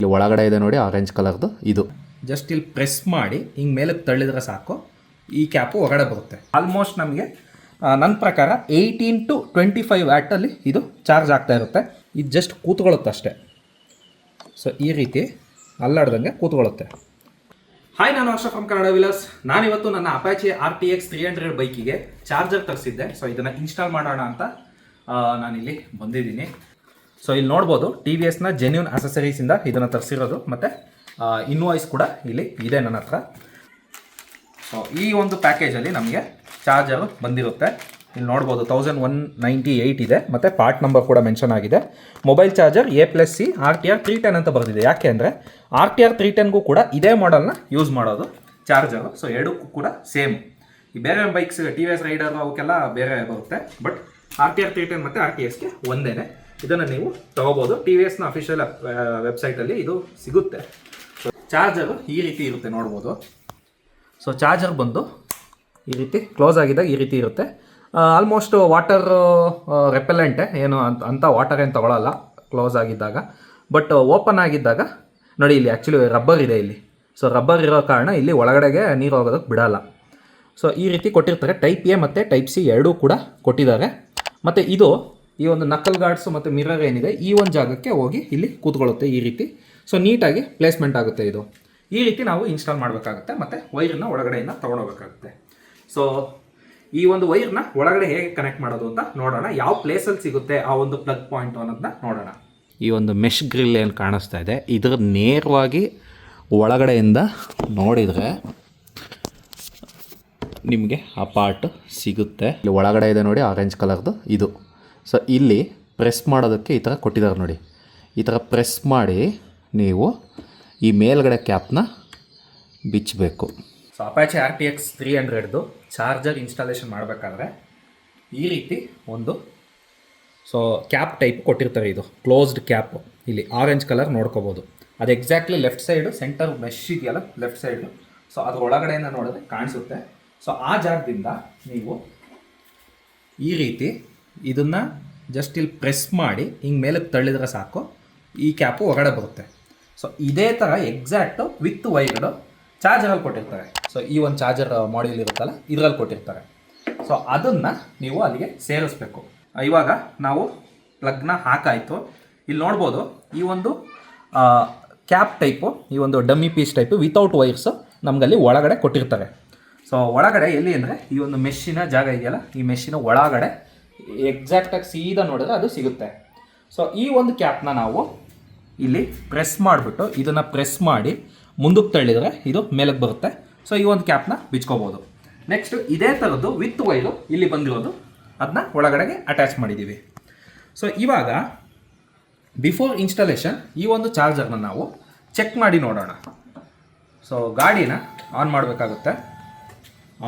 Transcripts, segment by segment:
ಇಲ್ಲಿ ಒಳಗಡೆ ಇದೆ ನೋಡಿ ಆರೆಂಜ್ ಕಲರ್ದು ಇದು. ಜಸ್ಟ್ ಇಲ್ಲಿ ಪ್ರೆಸ್ ಮಾಡಿ ಹಿಂಗೆ ಮೇಲೆ ತಳ್ಳಿದ್ರೆ ಸಾಕು, ಈ ಕ್ಯಾಪು ಹೊರಗಡೆ ಬರುತ್ತೆ. ಆಲ್ಮೋಸ್ಟ್ ನಮಗೆ ನನ್ನ ಪ್ರಕಾರ 18 to 25 ವ್ಯಾಟಲ್ಲಿ ಇದು ಚಾರ್ಜ್ ಆಗ್ತಾ ಇರುತ್ತೆ. ಇದು ಜಸ್ಟ್ ಕೂತ್ಕೊಳ್ಳುತ್ತೆ ಅಷ್ಟೇ. ಸೊ ಈ ರೀತಿ ಅಲ್ಲಾಡ್ದಂಗೆ ಕೂತ್ಕೊಳ್ಳುತ್ತೆ. ಹಾಯ್, ನಾನು ಹರ್ಷ ಫ್ರಮ್ ಕನ್ನಡ ವಿಲಾಸ್. ನಾನಿವತ್ತು ನನ್ನ ಅಪಾಚೆ RTX 300 ಬೈಕಿಗೆ ಚಾರ್ಜರ್ ತರಿಸಿದ್ದೆ. ಸೊ ಇದನ್ನು ಇನ್ಸ್ಟಾಲ್ ಮಾಡೋಣ ಅಂತ ನಾನಿಲ್ಲಿ ಬಂದಿದ್ದೀನಿ. ಸೊ ಇಲ್ಲಿ ನೋಡ್ಬೋದು TVSನ ಜೆನ್ಯೂನ್ ಅಸೆಸರೀಸಿಂದ ಇದನ್ನು ತರಿಸಿರೋದು, ಮತ್ತು ಇನ್ವಾಯ್ಸ್ ಕೂಡ ಇಲ್ಲಿ ಇದೆ ನನ್ನ ಹತ್ರ. ಸೊ ಈ ಒಂದು ಪ್ಯಾಕೇಜಲ್ಲಿ ನಮಗೆ ಚಾರ್ಜರು ಬಂದಿರುತ್ತೆ. ಇಲ್ಲಿ ನೋಡ್ಬೋದು 1198 ಇದೆ, ಮತ್ತು ಪಾರ್ಟ್ ನಂಬರ್ ಕೂಡ ಮೆನ್ಷನ್ ಆಗಿದೆ. ಮೊಬೈಲ್ ಚಾರ್ಜರ್ A+C RTR 310 ಅಂತ ಬರೆದಿದೆ. ಯಾಕೆ ಅಂದರೆ RTR 310ಗೂ ಕೂಡ ಇದೇ ಮಾಡೆಲ್ನ ಯೂಸ್ ಮಾಡೋದು ಚಾರ್ಜರು. ಸೊ ಎರಡಕ್ಕೂ ಕೂಡ ಸೇಮ್. ಈ ಬೇರೆ ಬೈಕ್ಸ್ TVS ರೈಡರ್ ಅವಕ್ಕೆಲ್ಲ ಬೇರೆ ಬರುತ್ತೆ, ಬಟ್ RTR 310 ಮತ್ತು RTXಗೆ ಒಂದೇ. ಇದನ್ನು ನೀವು ತೊಗೋಬೋದು. TVSನ ಅಫಿಷಿಯಲ್ ವೆಬ್ಸೈಟಲ್ಲಿ ಇದು ಸಿಗುತ್ತೆ. ಸೊ ಚಾರ್ಜರು ಈ ರೀತಿ ಇರುತ್ತೆ, ನೋಡ್ಬೋದು. ಸೊ ಚಾರ್ಜರ್ ಬಂದು ಈ ರೀತಿ ಕ್ಲೋಸ್ ಆಗಿದ್ದಾಗ ಈ ರೀತಿ ಇರುತ್ತೆ. ಆಲ್ಮೋಸ್ಟ್ ವಾಟರ್ ರೆಪೆಲೆಂಟೆ, ಏನು ಅಂತ ವಾಟರ್ ಏನು ತೊಗೊಳಲ್ಲ ಕ್ಲೋಸ್ ಆಗಿದ್ದಾಗ. ಬಟ್ ಓಪನ್ ಆಗಿದ್ದಾಗ ನೋಡಿ, ಇಲ್ಲಿ ಆ್ಯಕ್ಚುಲಿ ರಬ್ಬರ್ ಇದೆ ಇಲ್ಲಿ. ಸೊ ರಬ್ಬರ್ ಇರೋ ಕಾರಣ ಇಲ್ಲಿ ಒಳಗಡೆಗೆ ನೀರು ಹೋಗೋದಕ್ಕೆ ಬಿಡಲ್ಲ. ಸೊ ಈ ರೀತಿ ಕೊಟ್ಟಿರ್ತಾರೆ. ಟೈಪ್ A ಮತ್ತು ಟೈಪ್ C ಎರಡೂ ಕೂಡ ಕೊಟ್ಟಿದ್ದಾರೆ. ಮತ್ತು ಇದು ಈ ಒಂದು ನಕಲ್ ಗಾರ್ಡ್ಸು ಮತ್ತು ಮಿರರ್ ಏನಿದೆ ಈ ಒಂದು ಜಾಗಕ್ಕೆ ಹೋಗಿ ಇಲ್ಲಿ ಕೂತ್ಕೊಳ್ಳುತ್ತೆ ಈ ರೀತಿ. ಸೊ ನೀಟಾಗಿ ಪ್ಲೇಸ್ಮೆಂಟ್ ಆಗುತ್ತೆ ಇದು. ಈ ರೀತಿ ನಾವು ಇನ್ಸ್ಟಾಲ್ ಮಾಡಬೇಕಾಗುತ್ತೆ, ಮತ್ತು ವೈರನ್ನ ಒಳಗಡೆಯಿಂದ ತೊಗೊಂಡೋಗ್ಬೇಕಾಗುತ್ತೆ. ಸೊ ಈ ಒಂದು ವೈರ್ನ ಒಳಗಡೆ ಹೇಗೆ ಕನೆಕ್ಟ್ ಮಾಡೋದು ಅಂತ ನೋಡೋಣ. ಯಾವ ಪ್ಲೇಸಲ್ಲಿ ಸಿಗುತ್ತೆ ಆ ಒಂದು ಪ್ಲಗ್ ಪಾಯಿಂಟ್ ಅನ್ನೋದನ್ನ ನೋಡೋಣ. ಈ ಒಂದು ಮೆಶ್ ಗ್ರಿಲ್ ಏನು ಕಾಣಿಸ್ತಾ ಇದೆ, ಇದರ ನೇರವಾಗಿ ಒಳಗಡೆಯಿಂದ ನೋಡಿದರೆ ನಿಮಗೆ ಆ ಪಾರ್ಟ್ ಸಿಗುತ್ತೆ. ಇಲ್ಲಿ ಒಳಗಡೆ ಇದೆ ನೋಡಿ ಆರೆಂಜ್ ಕಲರ್ದು ಇದು. ಸೊ ಇಲ್ಲಿ ಪ್ರೆಸ್ ಮಾಡೋದಕ್ಕೆ ಈ ಥರ ಕೊಟ್ಟಿದ್ದಾರೆ ನೋಡಿ. ಈ ಥರ ಪ್ರೆಸ್ ಮಾಡಿ ನೀವು ಈ ಮೇಲ್ಗಡೆ ಕ್ಯಾಪ್ನ ಬಿಚ್ಚಬೇಕು. ಸೊ ಅಪಾಚೆ RTX 300ದು ಚಾರ್ಜರ್ ಇನ್ಸ್ಟಾಲೇಷನ್ ಮಾಡಬೇಕಾದ್ರೆ ಈ ರೀತಿ ಒಂದು ಕ್ಯಾಪ್ ಟೈಪ್ ಕೊಟ್ಟಿರ್ತಾರೆ. ಇದು ಕ್ಲೋಸ್ಡ್ ಕ್ಯಾಪ್. ಇಲ್ಲಿ ಆರೆಂಜ್ ಕಲರ್ ನೋಡ್ಕೋಬೋದು. ಅದು exactly left side centre mesh ಇದೆಯಲ್ಲ ಲೆಫ್ಟ್ ಸೈಡು. ಸೊ ಅದ್ರ ಒಳಗಡೆಯಿಂದ ನೋಡಿದ್ರೆ ಕಾಣಿಸುತ್ತೆ. ಸೊ ಆ ಜಾಗದಿಂದ ನೀವು ಈ ರೀತಿ ಇದನ್ನು ಜಸ್ಟ್ ಇಲ್ಲಿ ಪ್ರೆಸ್ ಮಾಡಿ ಹಿಂಗೆ ಮೇಲೆ ತಳ್ಳಿದ್ರೆ ಸಾಕು, ಈ ಕ್ಯಾಪು ಹೊರಗಡೆ ಬರುತ್ತೆ. ಸೊ ಇದೇ ಥರ ಎಕ್ಸಾಕ್ಟು ವಿತ್ ವೈರ್ಡು ಚಾರ್ಜರಲ್ಲಿ ಕೊಟ್ಟಿರ್ತಾರೆ. ಸೊ ಈ ಒಂದು ಚಾರ್ಜರ್ ಮಾಡ್ಯೂಲ್ ಇರುತ್ತಲ್ಲ, ಇದರಲ್ಲಿ ಕೊಟ್ಟಿರ್ತಾರೆ. ಸೊ ಅದನ್ನು ನೀವು ಅಲ್ಲಿಗೆ ಸೇರಿಸ್ಬೇಕು. ಇವಾಗ ನಾವು ಪ್ಲಗ್ನ ಹಾಕಾಯಿತು. ಇಲ್ಲಿ ನೋಡ್ಬೋದು ಈ ಒಂದು ಕ್ಯಾಪ್ ಟೈಪು, ಈ ಒಂದು dummy piece type without wires ನಮಗಲ್ಲಿ ಒಳಗಡೆ ಕೊಟ್ಟಿರ್ತಾರೆ. ಸೊ ಒಳಗಡೆ ಎಲ್ಲಿ ಅಂದರೆ ಈ ಒಂದು ಮೆಶ್ಶಿನ ಜಾಗ ಇದೆಯಲ್ಲ, ಈ ಮೆಶ್ಶಿನ ಒಳಗಡೆ ಎಕ್ಸಾಕ್ಟಾಗಿ ಸೀದಾ ನೋಡಿದ್ರೆ ಅದು ಸಿಗುತ್ತೆ. ಸೊ ಈ ಒಂದು ಕ್ಯಾಪ್ನ ನಾವು ಇಲ್ಲಿ ಪ್ರೆಸ್ ಮಾಡಿಬಿಟ್ಟು ಇದನ್ನು ಪ್ರೆಸ್ ಮಾಡಿ ಮುಂದಕ್ಕೆ ತಳ್ಳಿದರೆ ಇದು ಮೇಲಕ್ಕೆ ಬರುತ್ತೆ. ಸೊ ಈ ಒಂದು ಕ್ಯಾಪ್ನ ಬಿಚ್ಕೋಬೋದು. ನೆಕ್ಸ್ಟ್ ಇದೇ ಥರದ್ದು ವಿತ್ ವೈರು ಇಲ್ಲಿ ಬಂದಿರೋದು, ಅದನ್ನ ಒಳಗಡೆಗೆ ಅಟ್ಯಾಚ್ ಮಾಡಿದ್ದೀವಿ. ಸೊ ಇವಾಗ ಬಿಫೋರ್ ಇನ್ಸ್ಟಾಲೇಷನ್ ಈ ಒಂದು ಚಾರ್ಜರ್ನ ನಾವು ಚೆಕ್ ಮಾಡಿ ನೋಡೋಣ. ಸೊ ಗಾಡಿನ ಆನ್ ಮಾಡಬೇಕಾಗುತ್ತೆ.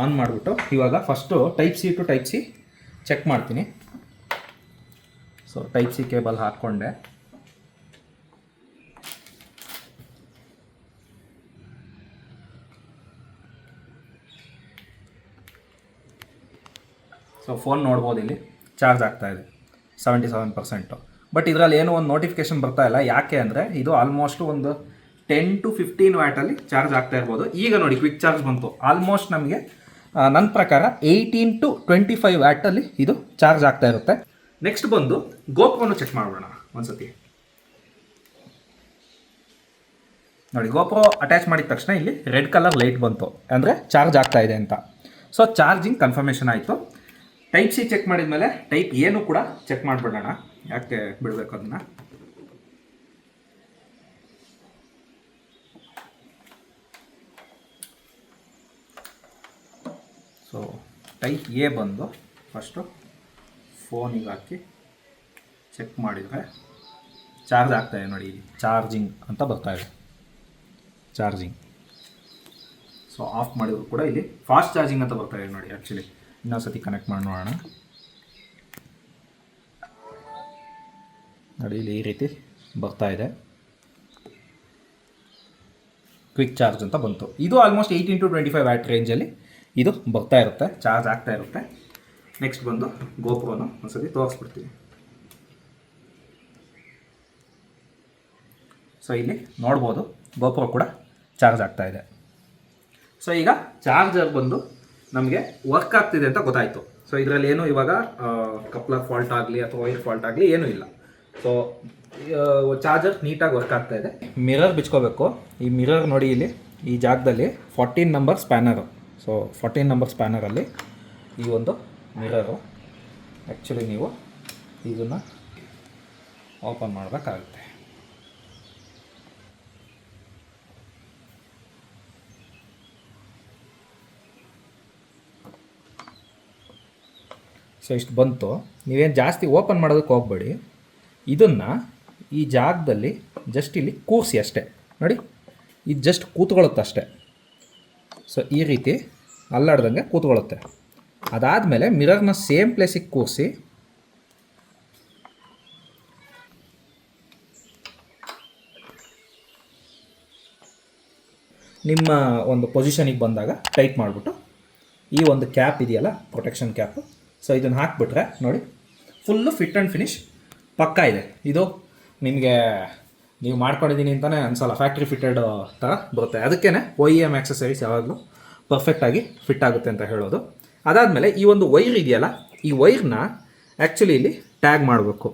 ಆನ್ ಮಾಡಿಬಿಟ್ಟು ಇವಾಗ first type C to type C check ಮಾಡ್ತೀನಿ. ಸೊ ಟೈಪ್ C ಕೇಬಲ್ ಹಾಕ್ಕೊಂಡೆ. ಸೊ ಫೋನ್ ನೋಡ್ಬೋದು, ಇಲ್ಲಿ ಚಾರ್ಜ್ ಆಗ್ತಾಯಿದೆ 77%. ಬಟ್ ಇದರಲ್ಲಿ ಏನೋ ಒಂದು ನೋಟಿಫಿಕೇಷನ್ ಬರ್ತಾ ಇಲ್ಲ. ಯಾಕೆ ಅಂದರೆ ಇದು ಆಲ್ಮೋಸ್ಟ್ ಒಂದು 10 to 15 ವ್ಯಾಟಲ್ಲಿ ಚಾರ್ಜ್ ಆಗ್ತಾ ಇರ್ಬೋದು. ಈಗ ನೋಡಿ ಕ್ವಿಕ್ ಚಾರ್ಜ್ ಬಂತು. ಆಲ್ಮೋಸ್ಟ್ ನಮಗೆ ನನ್ನ ಪ್ರಕಾರ 18 to 25 ವ್ಯಾಟಲ್ಲಿ ಇದು ಚಾರ್ಜ್ ಆಗ್ತಾ ಇರುತ್ತೆ. ನೆಕ್ಸ್ಟ್ ಬಂದು ಗೋಪ್ರೋನು ಚೆಕ್ ಮಾಡೋಣ ಒಂದ್ಸತಿ. ನೋಡಿ ಗೋಪ್ರೋ ಅಟ್ಯಾಚ್ ಮಾಡಿದ ತಕ್ಷಣ ಇಲ್ಲಿ ರೆಡ್ ಕಲರ್ ಲೈಟ್ ಬಂತು, ಅಂದರೆ ಚಾರ್ಜ್ ಆಗ್ತಾ ಇದೆ ಅಂತ. ಸೊ ಚಾರ್ಜಿಂಗ್ ಕನ್ಫರ್ಮೇಷನ್ ಆಯಿತು. ಟೈಪ್ C ಚೆಕ್ ಮಾಡಿದ ಮೇಲೆ ಟೈಪ್ A ಕೂಡ ಚೆಕ್ ಮಾಡಿಬಿಡೋಣ. ಯಾಕೆ ಬಿಡಬೇಕು ಅದನ್ನು. ಸೊ ಟೈಪ್ A ಬಂದು ಫಸ್ಟು ಫೋನಿಗೆ ಹಾಕಿ ಚೆಕ್ ಮಾಡಿದರೆ ಚಾರ್ಜ್ ಆಗ್ತಾಯಿದೆ ನೋಡಿ. ಇಲ್ಲಿ ಚಾರ್ಜಿಂಗ್ ಅಂತ ಬರ್ತಾಯಿದೆ, ಚಾರ್ಜಿಂಗ್. ಸೊ ಆಫ್ ಮಾಡಿದ್ರು ಕೂಡ ಇಲ್ಲಿ ಫಾಸ್ಟ್ ಚಾರ್ಜಿಂಗ್ ಅಂತ ಬರ್ತಾಯಿದೆ ನೋಡಿ. ಆ್ಯಕ್ಚುಲಿ ಇನ್ನೊಂದು ಸತಿ ಕನೆಕ್ಟ್ ಮಾಡಿ ನೋಡೋಣ. ನೋಡಿ ಇಲ್ಲಿ ಈ ರೀತಿ ಬರ್ತಾಯಿದೆ. ಕ್ವಿಕ್ ಚಾರ್ಜ್ ಅಂತ ಬಂತು. ಇದು ಆಲ್ಮೋಸ್ಟ್ 18 to 25 ವ್ಯಾಟ್ ರೇಂಜಲ್ಲಿ ಇದು ಬರ್ತಾ ಇರುತ್ತೆ, ಚಾರ್ಜ್ ಆಗ್ತಾ ಇರುತ್ತೆ. ನೆಕ್ಸ್ಟ್ ಬಂದು ಗೋಪ್ರೋನ ಒಂದ್ಸತಿ ತೋರಿಸ್ಬಿಡ್ತೀನಿ. ಸೊ ಸೊ ಇಲ್ಲಿ ನೋಡ್ಬೋದು ಗೋಪುರ ಕೂಡ ಚಾರ್ಜ್ ಆಗ್ತಾ ಇದೆ. ಸೊ ಈಗ ಚಾರ್ಜರ್ ಬಂದು ನಮಗೆ ವರ್ಕ್ ಆಗ್ತಿದೆ ಅಂತ ಗೊತ್ತಾಯಿತು. ಸೊ ಇದರಲ್ಲಿ ಏನು ಇವಾಗ ಕಪ್ಲರ್ ಫಾಲ್ಟ್ ಆಗಲಿ ಅಥವಾ ವೈರ್ ಫಾಲ್ಟ್ ಆಗಲಿ ಏನೂ ಇಲ್ಲ. ಸೊ ಚಾರ್ಜರ್ ನೀಟಾಗಿ ವರ್ಕ್ ಆಗ್ತಾ ಇದೆ. ಮಿರರ್ ಬಿಚ್ಕೋಬೇಕು. ಈ ಮಿರರ್ ನೋಡಿ ಇಲ್ಲಿ ಈ ಜಾಗದಲ್ಲಿ 14 ನಂಬರ್ ಸ್ಪ್ಯಾನರು. ಸೊ 14 ನಂಬರ್ ಸ್ಪ್ಯಾನರಲ್ಲಿ ಈ ಒಂದು ಮಿರರು ಆ್ಯಕ್ಚುಲಿ ನೀವು ಇದನ್ನು ಓಪನ್ ಮಾಡಬೇಕಾಗುತ್ತೆ. ಸೊ ಇಷ್ಟು ಬಂತು. ನೀವೇನು ಜಾಸ್ತಿ ಓಪನ್ ಮಾಡೋದಕ್ಕೆ ಹೋಗ್ಬೇಡಿ. ಇದನ್ನು ಈ ಜಾಗದಲ್ಲಿ ಜಸ್ಟ್ ಇಲ್ಲಿ ಕೂರಿಸಿ ಅಷ್ಟೇ. ನೋಡಿ ಇದು ಜಸ್ಟ್ ಕೂತ್ಕೊಳ್ಳುತ್ತೆ ಅಷ್ಟೇ. ಸೊ ಈ ರೀತಿ ಅಲ್ಲಾಡ್ದಂಗೆ ಕೂತ್ಕೊಳ್ಳುತ್ತೆ. ಅದಾದಮೇಲೆ ಮಿರರ್ನ ಸೇಮ್ ಪ್ಲೇಸಿಗೆ ಕೂರಿಸಿ ನಿಮ್ಮ ಒಂದು ಪೊಸಿಷನಿಗೆ ಬಂದಾಗ ಟೈಟ್ ಮಾಡಿಬಿಟ್ಟು ಈ ಒಂದು ಕ್ಯಾಪ್ ಇದೆಯಲ್ಲ, ಪ್ರೊಟೆಕ್ಷನ್ ಕ್ಯಾಪು, ಸೊ ಇದನ್ನು ಹಾಕಿಬಿಟ್ರೆ ನೋಡಿ ಫುಲ್ಲು ಫಿಟ್ ಆ್ಯಂಡ್ ಫಿನಿಶ್ ಪಕ್ಕಾ ಇದೆ. ಇದು ನಿಮಗೆ ನೀವು ಮಾಡ್ಕೊಂಡಿದ್ದೀನಿ ಅಂತಲೇ ಅನ್ಸಲ್ಲ, ಫ್ಯಾಕ್ಟ್ರಿ ಫಿಟ್ಟೆಡ್ ಥರ ಬರುತ್ತೆ. ಅದಕ್ಕೇ OEM ಆಕ್ಸೆಸರೀಸ್ ಯಾವಾಗಲೂ ಪರ್ಫೆಕ್ಟಾಗಿ ಫಿಟ್ ಆಗುತ್ತೆ ಅಂತ ಹೇಳೋದು. ಅದಾದಮೇಲೆ ಈ ಒಂದು ವೈರ್ ಇದೆಯಲ್ಲ, ಈ ವೈರ್ನ ಆ್ಯಕ್ಚುಲಿ ಇಲ್ಲಿ ಟ್ಯಾಗ್ ಮಾಡಬೇಕು.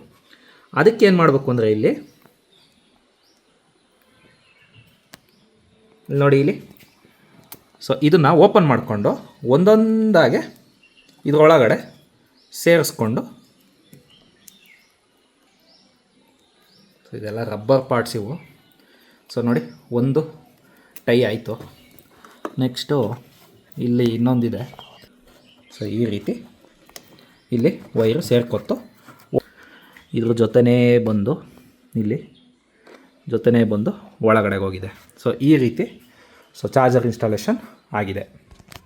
ಅದಕ್ಕೆ ಏನು ಮಾಡಬೇಕು ಅಂದರೆ ಇಲ್ಲಿ ನೋಡಿ ಇಲ್ಲಿ, ಸೊ ಇದನ್ನು ಓಪನ್ ಮಾಡಿಕೊಂಡು ಒಂದೊಂದಾಗೆ ಇದರೊಳಗಡೆ ಸೇರಿಸ್ಕೊಂಡು, ಸೊ ಇದೆಲ್ಲ ರಬ್ಬರ್ ಪಾರ್ಟ್ಸ್ ಇವು. ಸೊ ನೋಡಿ ಒಂದು ಟೈ ಆಯಿತು. ನೆಕ್ಸ್ಟು ಇಲ್ಲಿ ಇನ್ನೊಂದಿದೆ. ಸೊ ಈ ರೀತಿ ಇಲ್ಲಿ ವೈರು ಸೇರ್ಕೊತ್ತು ಇದ್ರ ಜೊತೆನೇ ಬಂದು ಇಲ್ಲಿ ಜೊತೆನೇ ಬಂದು ಒಳಗಡೆಗೆ ಹೋಗಿದೆ. ಸೊ ಈ ರೀತಿ ಚಾರ್ಜರ್ ಇನ್ಸ್ಟಾಲೇಷನ್ ಆಗಿದೆ.